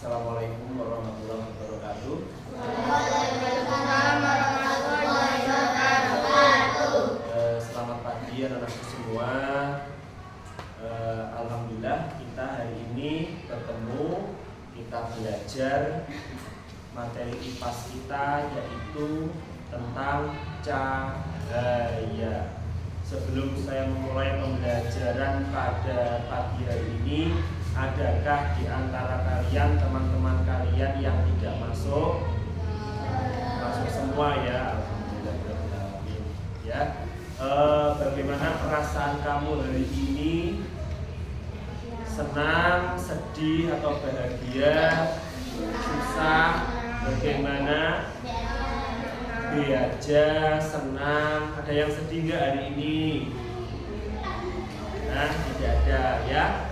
Assalamualaikum warahmatullahi wabarakatuh. Waalaikumsalam warahmatullahi wabarakatuh. Selamat pagi anak-anakku semua. Alhamdulillah kita hari ini bertemu, kita belajar materi IPAS kita yaitu tentang cahaya. Sebelum saya memulai pembelajaran pada pagi hari ini, adakah di antara kalian, teman-teman kalian yang tidak masuk? Masuk semua ya, alhamdulillah. Ya, bagaimana perasaan kamu hari ini? Senang, sedih, atau bahagia? Susah? Bagaimana? B aja, senang. Ada yang sedih nggak hari ini? Nah, tidak ada ya.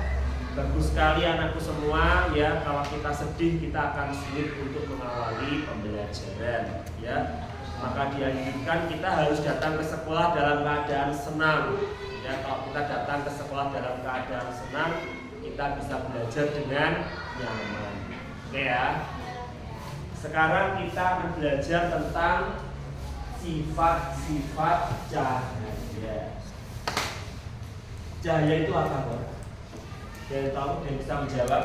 Bagus sekali anakku semua ya. Kalau kita sedih kita akan sulit untuk mengawali pembelajaran ya. Maka dianjurkan kita harus datang ke sekolah dalam keadaan senang ya. Kalau kita datang ke sekolah dalam keadaan senang, kita bisa belajar dengan nyaman. Oke ya. Sekarang kita akan belajar tentang sifat-sifat cahaya. Cahaya itu apa, Bos? Yang tahu dan bisa menjawab,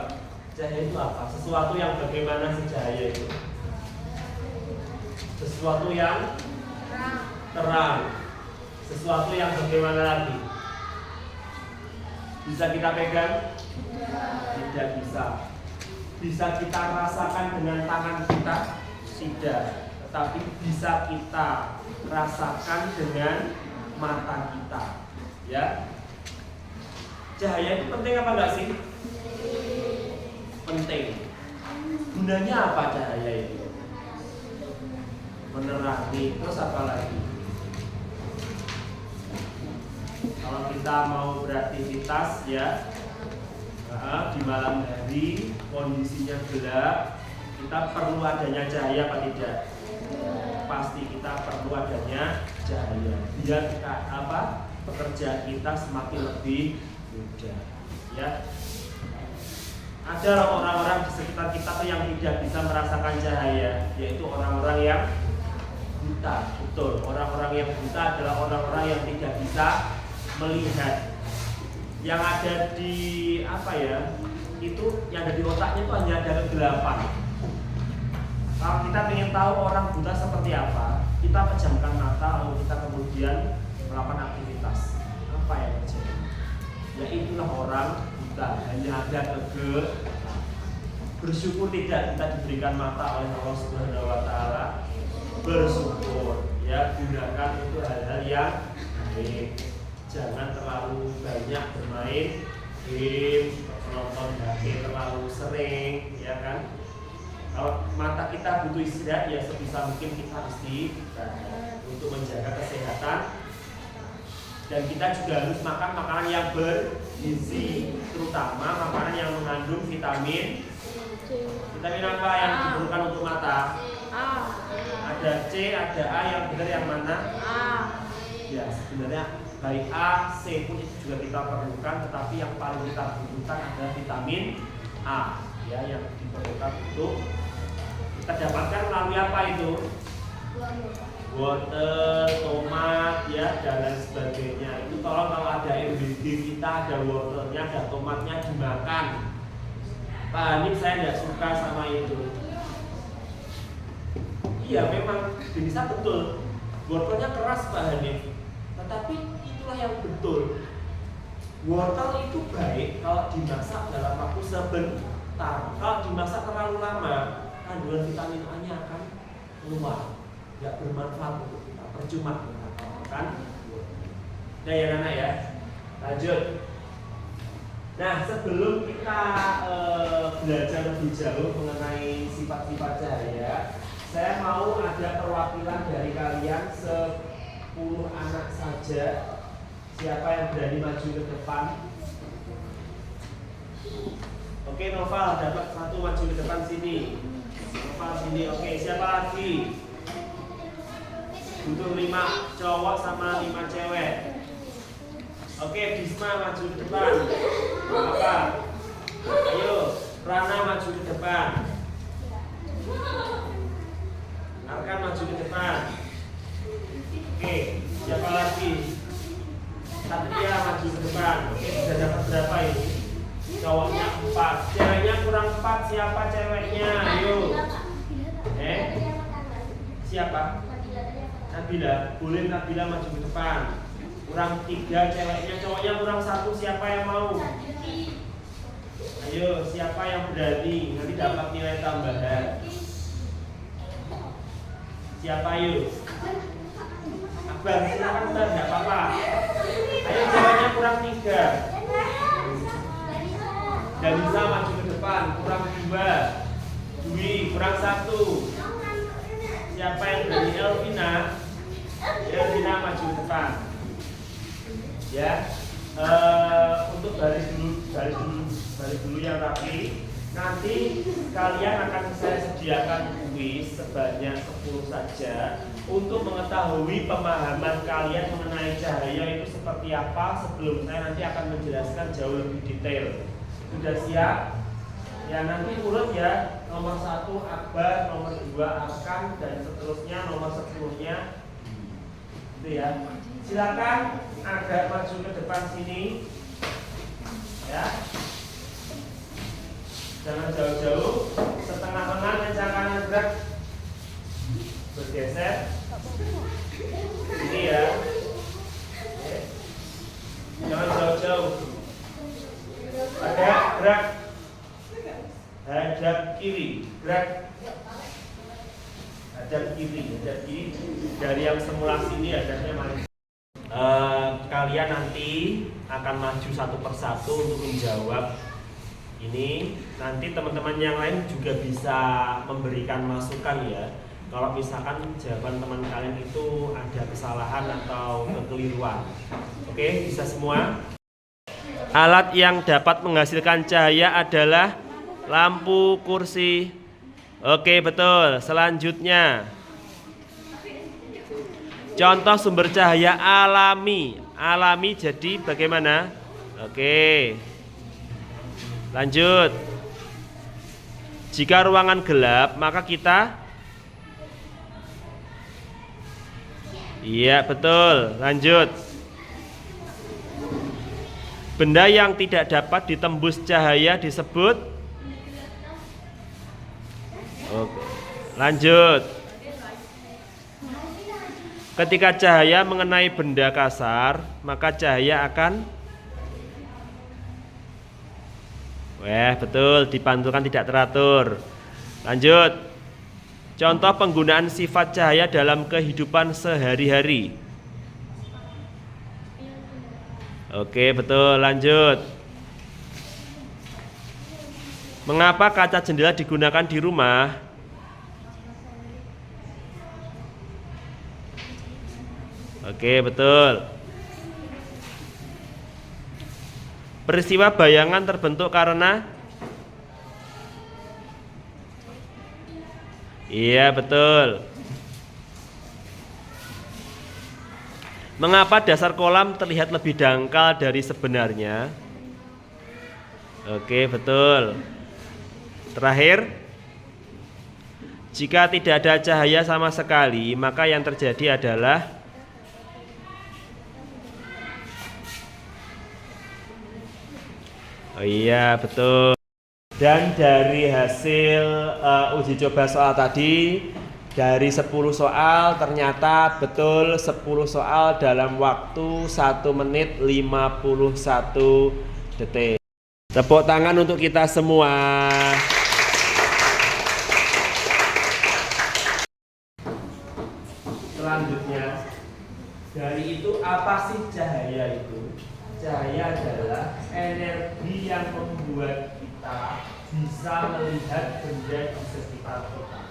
cahaya itu apa? Sesuatu yang bagaimana sih cahaya itu? Sesuatu yang terang. Sesuatu yang bagaimana lagi? Bisa kita pegang? Tidak bisa. Bisa kita rasakan dengan tangan kita? Tidak. Tetapi bisa kita rasakan dengan mata kita. Ya. Cahaya itu penting apa enggak sih? Penting. Gunanya apa cahaya itu? Menerangi. Terus apa lagi? Kalau kita mau beraktivitas ya, di malam hari kondisinya gelap, kita perlu adanya cahaya apa tidak? Pasti kita perlu adanya cahaya. Biar pekerjaan kita semakin lebih mudah. Ya. Ada orang-orang di sekitar kita tuh yang tidak bisa merasakan cahaya, yaitu orang-orang yang buta. Betul, orang-orang yang buta adalah orang-orang yang tidak bisa melihat. Yang ada di itu yang ada di otaknya itu hanya ada kegelapan. Kalau kita ingin tahu orang buta seperti apa, kita pejamkan mata lalu kita kemudian melakukan aktivitas. Apa yang terjadi? Ya itulah orang buta, hanya ada kegelapan. Bersyukur tidak kita diberikan mata oleh Allah Subhanahu wa taala. Bersyukur ya, gunakan itu hal-hal yang baik. Jangan terlalu banyak bermain game, menonton HP terlalu sering, ya kan? Kalau mata kita butuh istirahat, ya sebisa mungkin kita harus istirahat untuk menjaga kesehatan. Dan kita juga harus makan makanan yang bergizi, terutama makanan yang mengandung vitamin. Vitamin apa yang diperlukan untuk mata? Ada C, ada A, yang benar yang mana? Ya sebenarnya baik A, C pun itu juga kita perlukan, tetapi yang paling kita butuhkan adalah vitamin A, ya, yang diperlukan untuk kita dapatkan melalui apa itu? Wortel, tomat, ya, dan lain sebagainya. Itu tolong kalau ada RBD kita, ada wortelnya, ada tomatnya dimakan. Pak Hanif, saya tidak suka sama itu. Iya, memang bisa betul. Wortelnya keras Pak Hanif, tetapi itulah yang betul. Wortel itu baik kalau dimasak dalam waktu sebentar. Kalau dimasak terlalu lama, kandungan vitamin A-nya akan keluar, nggak bermanfaat untuk kita, percuma kan? Nah ya anak ya, lanjut. Nah sebelum kita belajar lebih jauh mengenai sifat-sifat cahaya, saya mau ada perwakilan dari kalian 10 anak saja. Siapa yang berani maju ke depan? Oke, Noval dapat satu, maju ke depan sini. Noval sini. Oke, siapa lagi? Butuh 5 cowok sama 5 cewek. Oke, Bisma maju ke depan. Apa? Ayo, Prana maju ke depan. ini? Cowoknya 4, ceweknya kurang 4, siapa ceweknya? Ayo. Siapa? Nabila. Boleh Nabila maju ke depan. Kurang 3 ceweknya, cowoknya kurang 1, siapa yang mau? Ayo, siapa yang berani? Nanti dapat nilai tambahan. Siapa ayo? Akbar, silakan Akbar, enggak apa-apa. Ayo ceweknya kurang 3. Dan bisa maju ke depan, kurang 2. Dwi, kurang 1. Siapa yang berani? Elvina. Elvina maju ke depan. Ya. Untuk baris dulu yang rapi. Nanti kalian akan saya sediakan kuis sebanyak 10 saja untuk mengetahui pemahaman kalian mengenai cahaya itu seperti apa sebelum saya nanti akan menjelaskan jauh lebih detail. Sudah siap? Ya nanti urut ya, nomor 1 Akbar, nomor 2 Arkan, dan seterusnya nomor 10-nya itu ya. Silakan agak maju ke depan sini ya, jangan jauh-jauh, setengah lengan, kencangkan gerak, bergeser ini ya. Oke. Jangan jauh-jauh, ada gerak hadap kiri, gerak hadap kiri dari yang semula sini hadapnya mana? Kalian nanti akan maju satu persatu untuk menjawab ini. Nanti teman-teman yang lain juga bisa memberikan masukan ya. Kalau misalkan jawaban teman kalian itu ada kesalahan atau kekeliruan. Oke, bisa semua? Alat yang dapat menghasilkan cahaya adalah lampu, kursi. Oke, betul. Selanjutnya, contoh sumber cahaya alami. Alami jadi bagaimana? Oke. Lanjut. Jika ruangan gelap, maka kita iya, betul. Lanjut. Benda yang tidak dapat ditembus cahaya disebut. Oke. Lanjut. Ketika cahaya mengenai benda kasar, maka cahaya akan betul, dipantulkan tidak teratur. Lanjut. Contoh penggunaan sifat cahaya dalam kehidupan sehari-hari. Oke, betul. Lanjut. Mengapa kaca jendela digunakan di rumah? Oke, betul. Peristiwa bayangan terbentuk karena iya, betul. Mengapa dasar kolam terlihat lebih dangkal dari sebenarnya? Oke, betul. Terakhir, jika tidak ada cahaya sama sekali, maka yang terjadi adalah oh iya, betul. Dan dari hasil uji coba soal tadi, dari 10 soal ternyata betul 10 soal dalam waktu 1 menit 51 detik. Tepuk tangan untuk kita semua. Selanjutnya, dari itu apa sih cahaya itu? Cahaya adalah energi yang membuat kita bisa melihat benda di sekitar kita.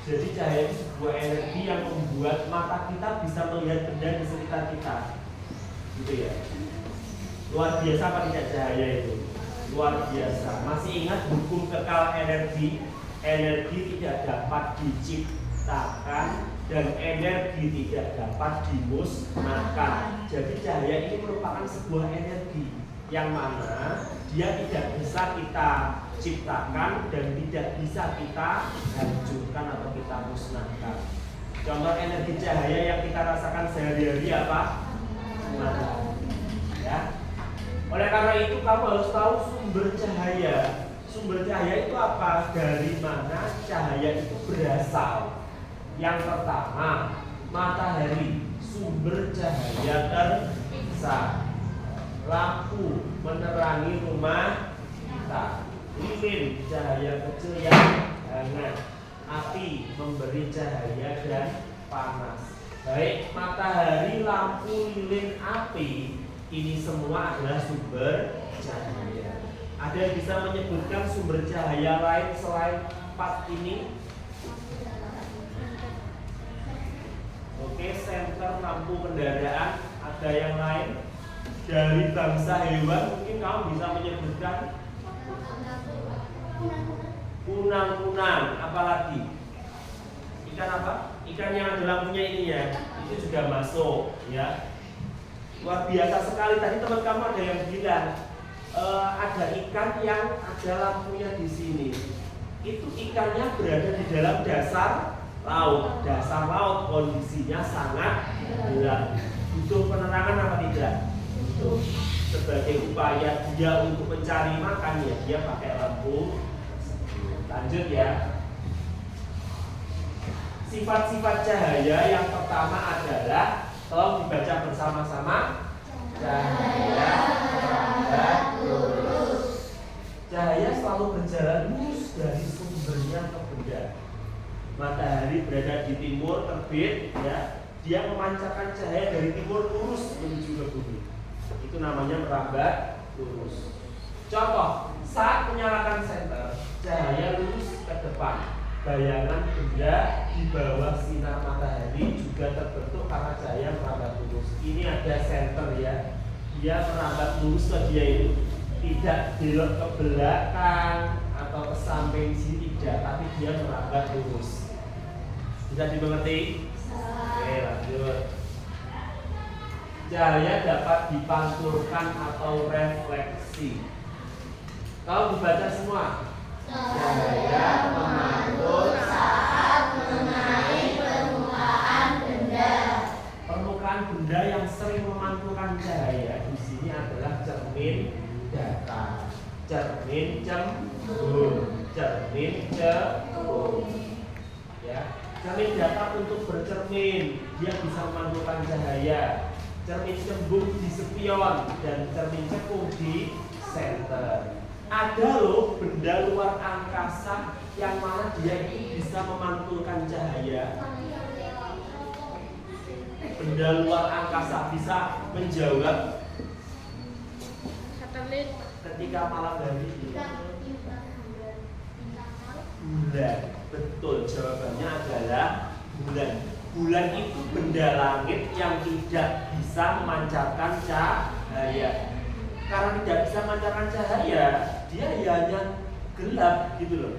Jadi cahaya itu sebuah energi yang membuat mata kita bisa melihat benda di sekitar kita. Gitu ya. Luar biasa apa tidak cahaya itu? Luar biasa. Masih ingat hukum kekal energi? Energi tidak dapat diciptakan dan energi tidak dapat dimusnahkan. Jadi cahaya ini merupakan sebuah energi yang mana dia tidak bisa kita ciptakan dan tidak bisa kita hancurkan atau kita musnahkan. Contoh energi cahaya yang kita rasakan sehari-hari apa? Matahari. Ya. Oleh karena itu kamu harus tahu sumber cahaya. Sumber cahaya itu apa? Dari mana cahaya itu berasal? Yang pertama, matahari, sumber cahaya terbesar. Lampu menerangi rumah kita. Lilin, cahaya kecil yang hangat. Api memberi cahaya dan panas. Baik matahari, lampu, lilin, api, ini semua adalah sumber cahaya. Ada yang bisa menyebutkan sumber cahaya lain selain 4 ini? Oke, senter, lampu kendaraan. Ada yang lain? Dari bangsa hewan mungkin kamu bisa menyebutkan kunang-kunang. Apalagi? Ikan apa? Ikan yang ada lampunya ini ya. Itu juga masuk ya. Luar biasa sekali. Tadi teman kamu ada yang bilang ada ikan yang ada lampunya di sini. Itu ikannya berada di dalam dasar laut. Dasar laut kondisinya sangat gelap. Butuh penerangan apa tidak? Butuh. Sebagai upaya dia untuk mencari makan ya dia pakai lampu. Lanjut ya. Sifat-sifat cahaya yang pertama adalah, tolong dibaca bersama-sama. Cahaya merambat lurus. Cahaya selalu berjalan lurus dari sumbernya ke benda. Matahari berada di timur terbit, ya, dia memancarkan cahaya dari timur lurus menuju ke bumi. Itu namanya merambat lurus. Contoh, saat menyalakan senter, cahaya lurus ke depan. Bayangan benda di bawah sinar matahari juga terbentuk karena cahaya merambat lurus. Ini ada senter ya, dia merambat lurus ke dia itu, tidak belok ke belakang atau ke samping sini tidak, tapi dia merambat lurus. Bisa dimengerti? Oke, lanjut. Cahaya dapat dipantulkan atau refleksi. Kalau dibaca semua. Cahaya memantul saat mengenai permukaan benda. Permukaan benda yang sering memantulkan cahaya di sini adalah cermin datar, cermin cembung, cermin cekung. Ya, cermin datar untuk bercermin, dia bisa memantulkan cahaya. Cermin cembung di spion dan cermin cekung di senter. Ada loh benda luar angkasa yang mana dia itu bisa memantulkan cahaya. Benda luar angkasa bisa menjawab. Satelit. Ketika malam hari. Bulan. Betul, jawabannya adalah bulan. Bulan itu benda langit yang tidak bisa memancarkan cahaya. Karena tidak bisa memancarkan cahaya, dia hanya gelap gitu loh.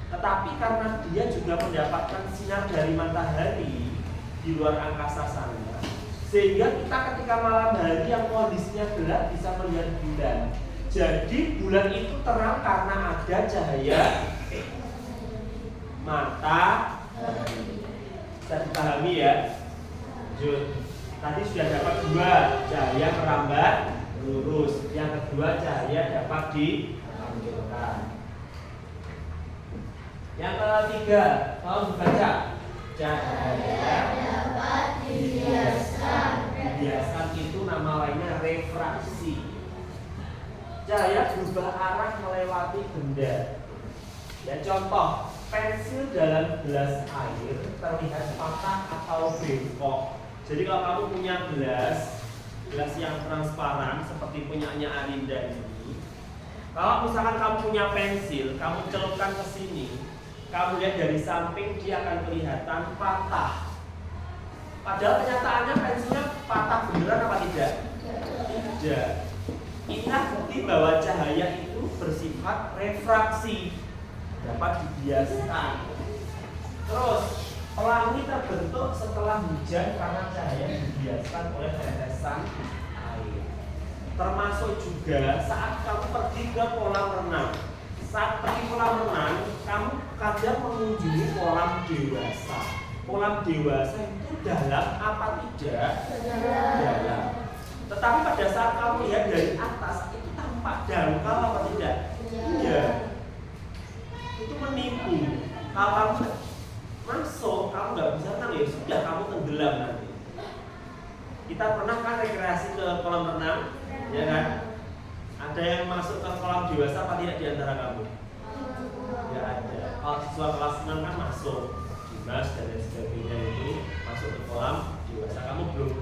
Tetapi karena dia juga mendapatkan sinar dari matahari di luar angkasa sana, sehingga kita ketika malam hari yang kondisinya gelap bisa melihat bulan. Jadi bulan itu terang karena ada cahaya matahari. Bisa dipahami ya? Lanjut. Tadi sudah dapat 2, cahaya merambat lurus. Yang kedua, cahaya dapat dipantulkan. Yang ketiga, tolong dibaca. Cahaya dapat dibiaskan. Dibiaskan itu nama lainnya refraksi. Cahaya berubah arah melewati benda. Ya, contoh, pensil dalam gelas air terlihat patah atau bengkok. Jadi kalau kamu punya gelas yang transparan seperti punyanya Arinda ini, kalau misalkan kamu punya pensil, kamu celupkan ke sini, kamu lihat dari samping dia akan kelihatan patah. Padahal kenyataannya pensilnya patah beneran apa tidak? Tidak. Inilah bukti bahwa cahaya itu bersifat refraksi, dapat dibiaskan. Terus pelangi terbentuk setelah hujan karena cahaya dibiaskan oleh tetesan air. Termasuk juga saat kamu pergi ke kolam renang. Saat pergi kolam renang, kamu kadang mengunjungi kolam dewasa. Kolam dewasa itu dalam apa tidak? Dalam. Tetapi pada saat kamu lihat dari atas, Pak dangkal apa tidak? Iya. Itu menipu. Kalau kamu masuk, kamu nggak bisa renang, ya sudah kamu tenggelam nanti. Kita pernah kan rekreasi ke kolam renang, ya kan? Ada yang masuk ke kolam dewasa apa tidak di antara kamu? Ya ada. Kalau siswa kelas 6 kan masuk gimnas dan lain sebagainya itu masuk ke kolam dewasa. Kamu belum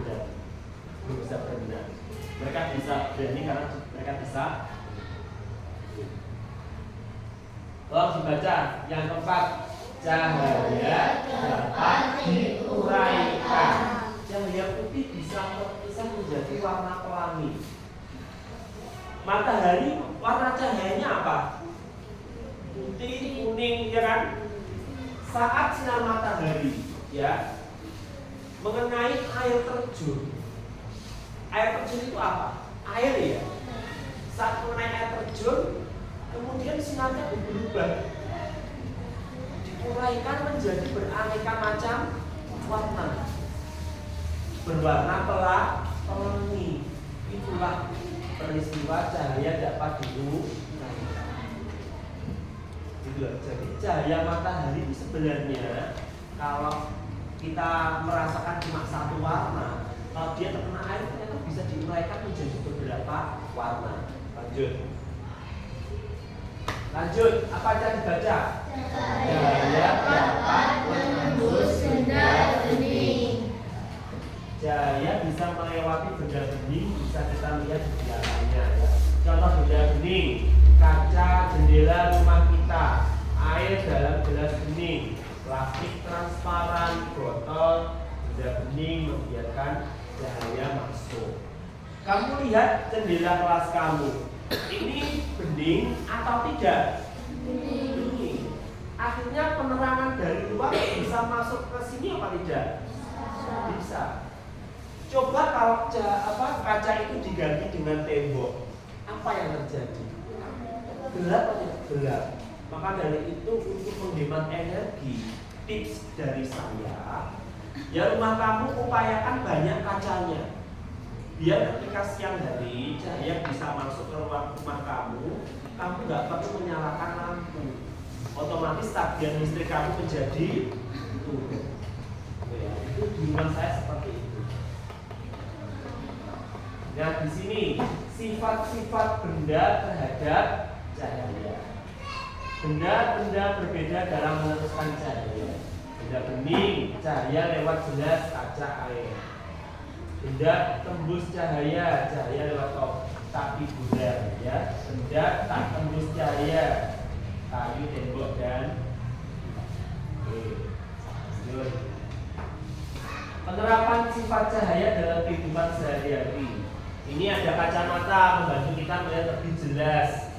bisa berenang. Mereka bisa berani karena mereka bisa. Tolong dibaca yang keempat, cahaya dapat diuraikan. Cahaya putih bisa terpisah menjadi warna pelangi. Matahari warna cahayanya apa? Putih, kuning, ya kan? Saat sinar matahari, ya, mengenai air terjun. Air terjun itu apa? Air ya. Saat mengenai air terjun, kemudian sinarnya berubah, diuraikan menjadi beraneka macam warna, berwarna pelangi. Itulah peristiwa cahaya dapat diuraikan. Jadi cahaya matahari itu sebenarnya kalau kita merasakan cuma satu warna, kalau dia terkena air ternyata bisa diuraikan menjadi beberapa warna. Lanjut, apa aja dibaca? Cahaya dapat menembus benda bening. Cahaya bisa melewati benda bening, bisa kita lihat di belakangnya. Ya. Contoh benda bening, kaca jendela rumah kita, air dalam gelas bening, plastik transparan, botol, benda bening membiarkan cahaya masuk. Kamu lihat jendela kelas kamu, ini bening atau tidak? Bening. Akhirnya penerangan dari luar bisa masuk ke sini apa tidak? Bisa. Coba kalau kaca itu diganti dengan tembok, apa yang terjadi? Gelap atau tidak? Gelap. Maka dari itu untuk menghemat energi, tips dari saya, ya rumah kamu upayakan banyak kacanya. Biar ketika siang hari cahaya bisa masuk ke ruang rumah kamu nggak perlu menyalakan lampu. Otomatis tagihan listrik kamu menjadi turun. Ya, itu di rumah saya seperti itu. Nah di sini sifat-sifat benda terhadap cahaya. Benda-benda berbeda dalam meneruskan cahaya. Benda bening, cahaya lewat gelas kaca air. Benda tembus cahaya, cahaya lewat tapi bulan, ya. Benda tak tembus cahaya, kayu, tembok dan penerapan sifat cahaya dalam kehidupan sehari-hari. Ini ada kacamata membantu kita melihat lebih jelas.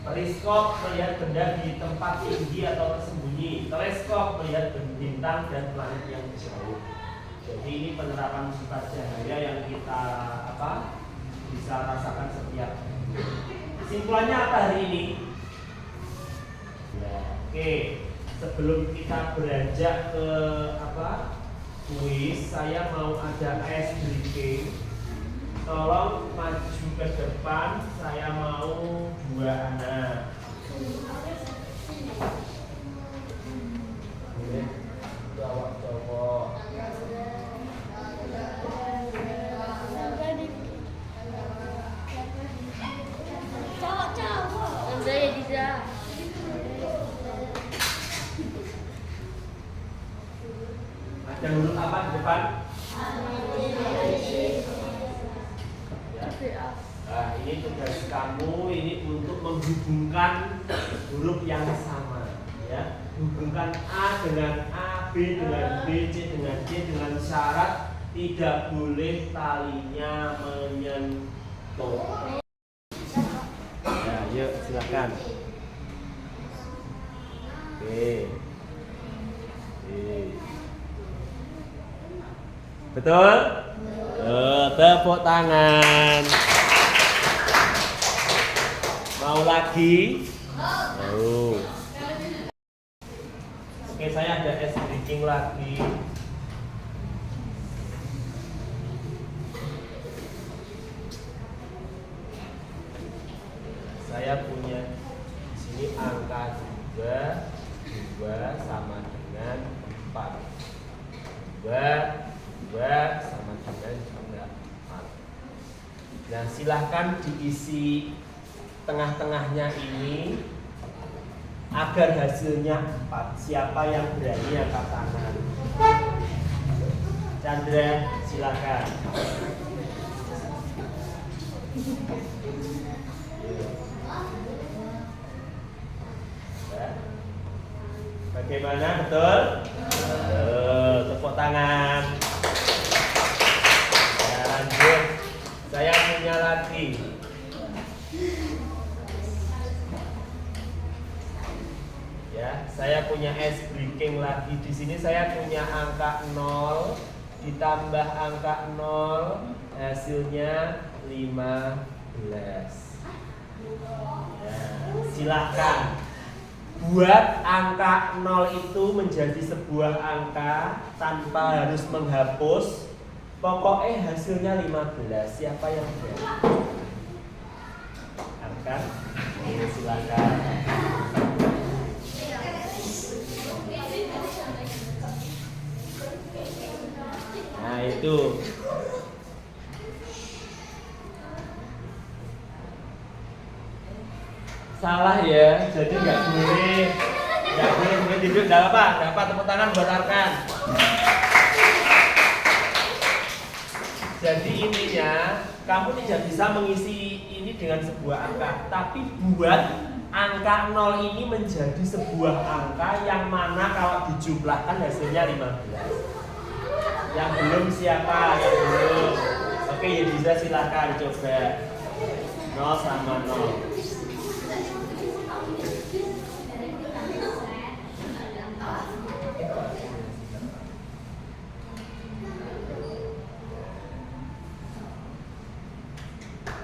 Periskop melihat benda di tempat tinggi atau tersembunyi. Teleskop melihat bintang dan planet yang jauh. Jadi ini penerapan sifat cahaya yang kita bisa rasakan setiap. Kesimpulannya apa hari ini? Ya, oke. Sebelum kita beranjak ke kuis, saya mau ada ice breaking. Tolong maju ke depan. Saya mau 2 anak. Boleh jawab cowok. Ada huruf apa di depan? Ya. Nah, ini tugas kamu ini untuk menghubungkan huruf yang sama, ya. Hubungkan A dengan A, B dengan B, C dengan C dengan syarat tidak boleh talinya menyentuh. Ya, yuk silakan. Oke. Betul? Tepuk tangan. Mau lagi? Mau. Oke, saya ada ice breaking lagi. saya punya di sini angka 2 sama dengan 4. 2 sama dengan juga 4. Nah, silahkan diisi tengah-tengahnya ini agar hasilnya 4. Siapa yang berani angkat tangan? Chandra, silakan. Bagaimana, betul? Tepuk tangan. Ya, lanjut. Saya punya lagi. Ya, saya punya ice breaking lagi. Di sini saya punya angka 0 ditambah angka 0, hasilnya 15. Ya, silakan buat angka 0 itu menjadi sebuah angka tanpa harus menghapus. Pokoknya hasilnya 15. Siapa yang berani? Angkat. Ini silakan. Nah, itu. Salah ya, jadi nggak boleh tidur. Nggak apa, tepuk tangan buat Arkan. Jadi intinya kamu tidak bisa mengisi ini dengan sebuah angka, tapi buat angka 0 ini menjadi sebuah angka yang mana kalau dijumlahkan hasilnya 15. Yang belum siapa? Yang belum? Oke, ya bisa silakan coba. 0 sama 0.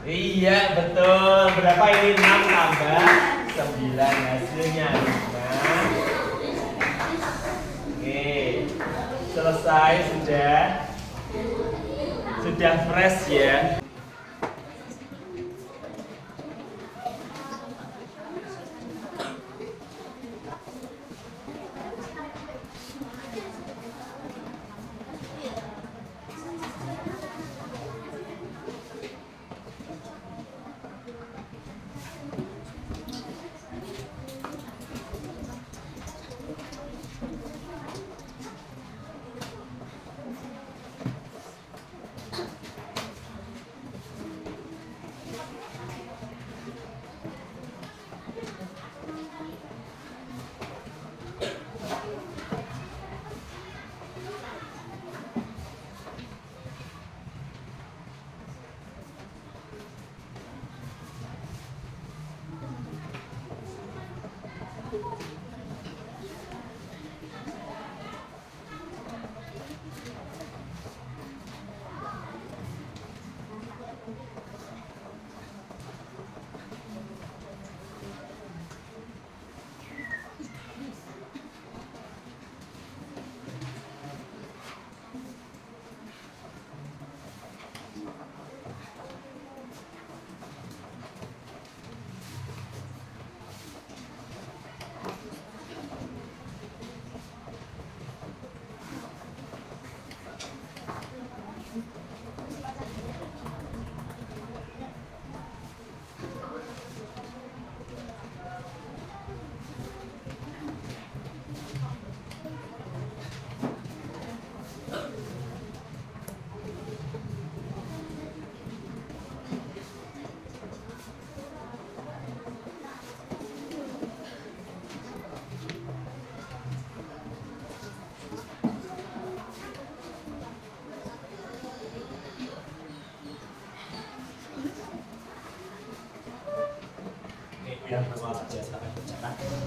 Iya, betul. Berapa ini? 6 tambah 9, hasilnya 5. Oke, selesai sudah fresh ya. Yang luar biasa percetakan.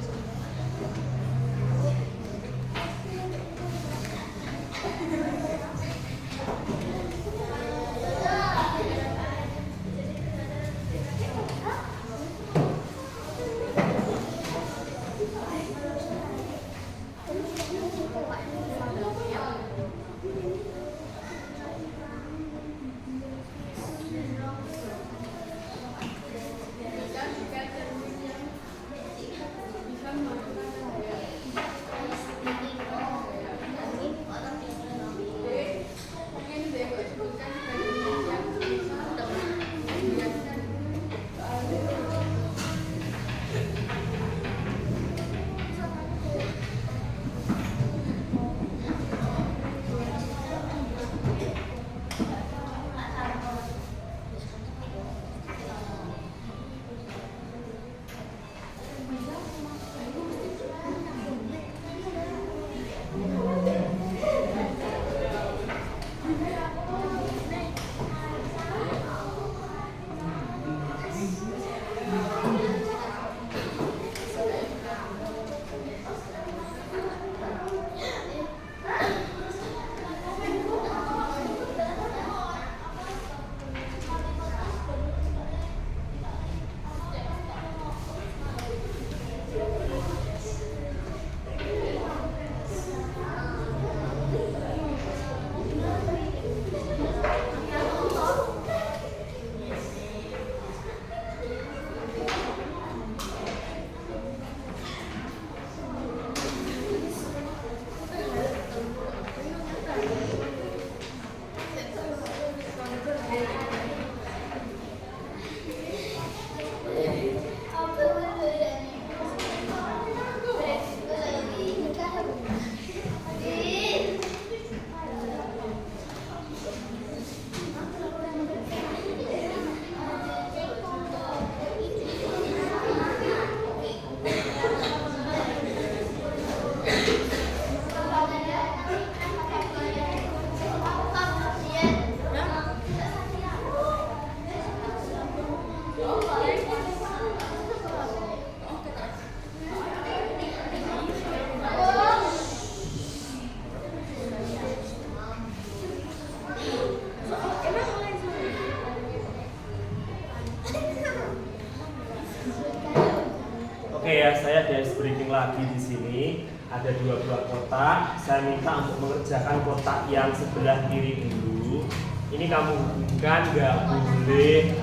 Oke ya, saya guys briefing lagi di sini. Ada 2 buah kotak. Saya minta untuk mengerjakan kotak yang sebelah kiri dulu. Ini kamu hubungkan, nggak boleh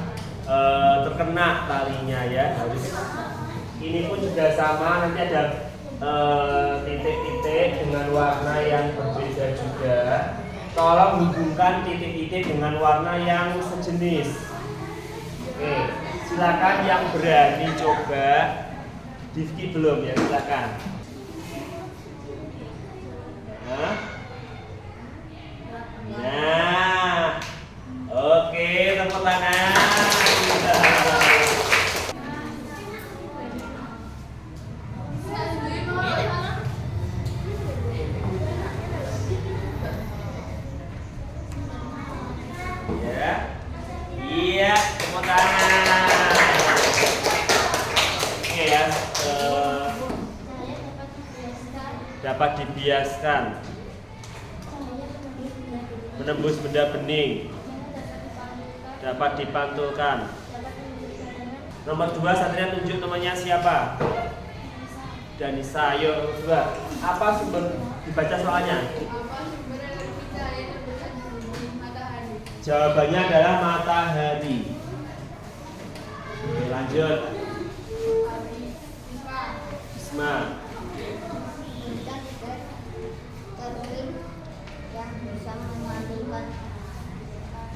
terkena talinya ya. Harus. Ini pun juga sama. Nanti ada titik-titik dengan warna yang berbeda juga. Tolong hubungkan titik-titik dengan warna yang sejenis. Oke, silakan yang berani coba. Difki belum ya, silakan. Nah, oke, tepuk tangan. Ya, iya, tepuk tangan. Oke ya, dapat dibiaskan. Menembus benda bening, dapat dipantulkan. Nomor 2, Satria tunjuk namanya siapa? Danisa. Ayo nomor 2. Apa sumber dibaca soalnya? Jawabannya adalah matahari. Oke, lanjut. Bisma.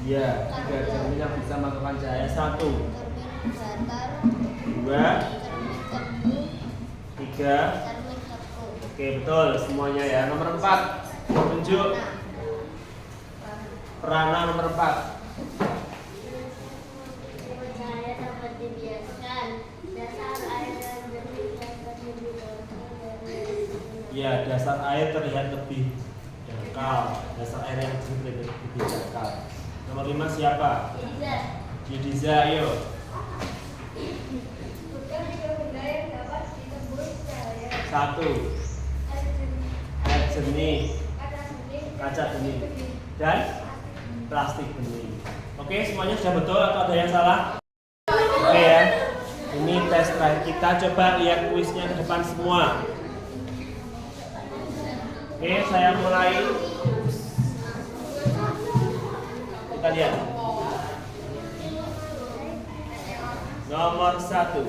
Iya, 3 cermin yang bisa memantulkan cahaya. 1, 2, 3. Oke, betul semuanya ya. Nomor 4, tunjuk perana nomor 4. Cahaya dapat dibiaskan. Dasar air dan jernih dapat Ya, dasar air terlihat lebih dangkal. Dasar air yang jernih lebih dangkal. Nomor 5 siapa? Yediza, ayo. Satu, air jernih, kaca bening, dan plastik bening. Oke, semuanya sudah betul atau ada yang salah? Oke ya, ini tes terakhir kita. Coba lihat kuisnya ke depan semua. Oke, saya mulai. Kita lihat. Nomor 1.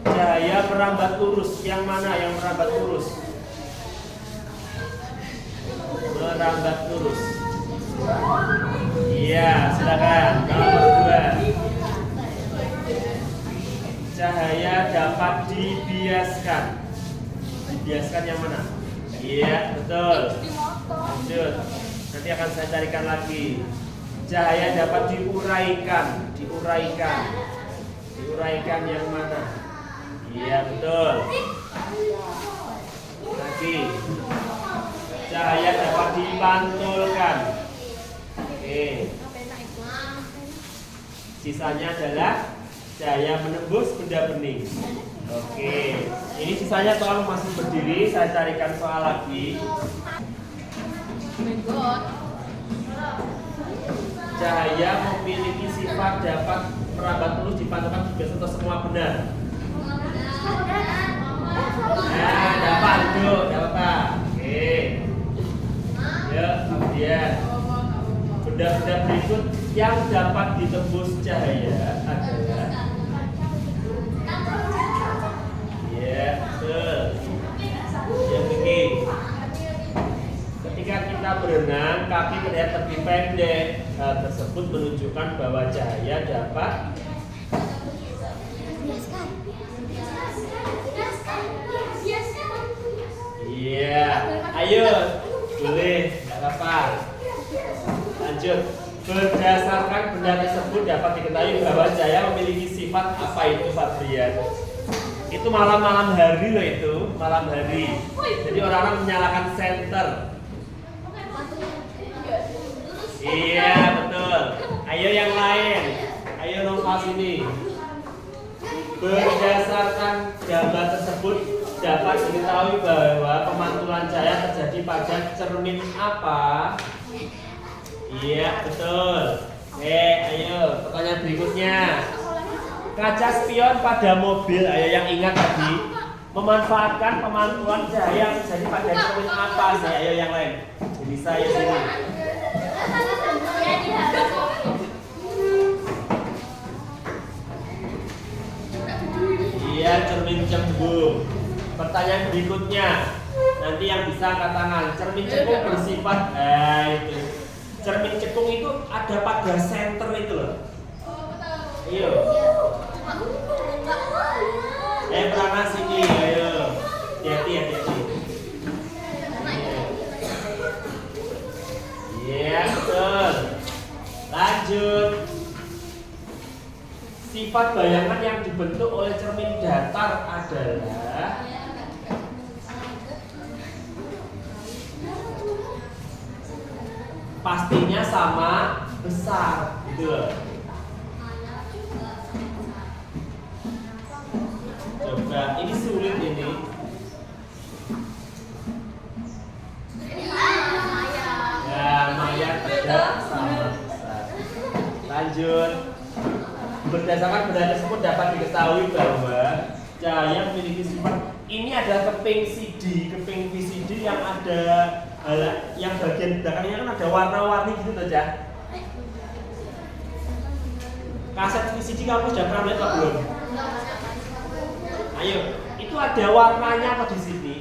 Cahaya merambat lurus. Yang mana yang merambat lurus? Merambat lurus. Iya, silakan. Nomor 2. Cahaya dapat dibiaskan. Dibiaskan yang mana? Iya, betul. Lanjut. Nanti akan saya carikan lagi. Cahaya dapat diuraikan. Diuraikan yang mana? Iya, betul. Lagi. Cahaya dapat dipantulkan. Oke. Sisanya adalah cahaya menembus benda bening. Oke. Ini sisanya tolong masih berdiri. Saya carikan soal lagi. Cahaya memiliki sifat dapat merambat lurus dipantulkan juga untuk semua benar. Nah, dapat tuh, dapat. Oke. Ya, kemudian benda-benda berikut yang dapat ditembus cahaya adalah ya, betul. Yang begini. Ketika kita berenang, kaki terlihat lebih pendek. Hal tersebut menunjukkan bahwa cahaya dapat iya, ayo, boleh, nggak apa-apa. Lanjut. Berdasarkan benda tersebut dapat diketahui bahwa cahaya memiliki sifat apa itu, Fabrian? Itu malam-malam hari loh itu, malam hari. Jadi orang-orang menyalakan senter. Iya, betul. Ayo yang lain. Ayo Nova sini. Berdasarkan gambar tersebut dapat diketahui bahwa pemantulan cahaya terjadi pada cermin apa? Iya, betul. Ayo, pertanyaan berikutnya. berikutnya. Kaca spion pada mobil. Ayo yang ingat tadi. Memanfaatkan pemantuan cahaya jadi pada cermin apa? Ayo yang lain. Jadi saya sini. Iya, cermin cembung. Pertanyaan berikutnya. Nanti yang bisa angkat tangan. Cermin cekung bersifat itu. Cermin cekung itu ada pada center itu loh. Ayo. Perangkat sini, ayo. Hati-hati. Iya, betul. Lanjut. Sifat bayangan yang dibentuk oleh cermin datar adalah pastinya sama besar, gitu loh. Coba, ini sulit ini. Ya, maya tidak sama besar. Lanjut. Berdasarkan benda tersebut dapat diketahui bahwa cahaya memiliki sifat. Ini adalah keping CD, keping VCD yang ada yang bagian belakangnya kan ada warna-warni gitu tuh, Cah. Kaset VCD kamu sudah pernah lihat atau belum? Ayo, itu ada warnanya apa di sini?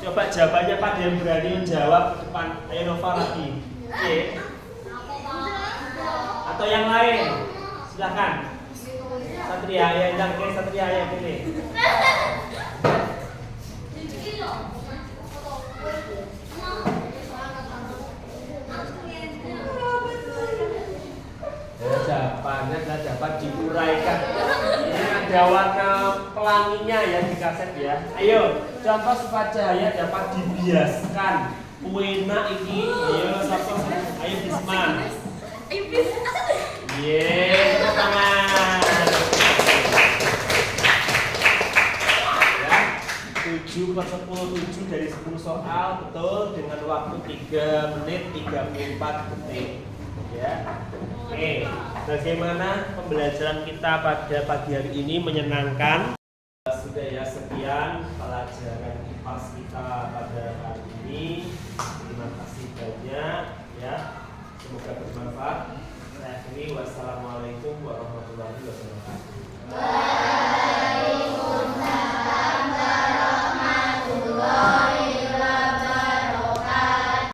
Coba jawabannya pada yang berani jawab ke depan. Ayo Nova lagi. Oke. Atau yang lain? Silakan. Satria, ya Satria ya pilih. Jawabannya dapat diuraikan. Ini ada warna pelanginya ya di kaset ya. Ayo, contoh sifat cahaya dapat dibiaskan. Wena ini, ayo satu, ayo Bisman. Tepuk tangan. Ya, 7/10 dari 10 soal betul dengan waktu 3 menit 34 detik. Ya. Oke, bagaimana pembelajaran kita pada pagi hari ini? Menyenangkan? Sudah ya, sekian pelajaran IPAS kita pada hari ini. Terima kasih banyak ya. Semoga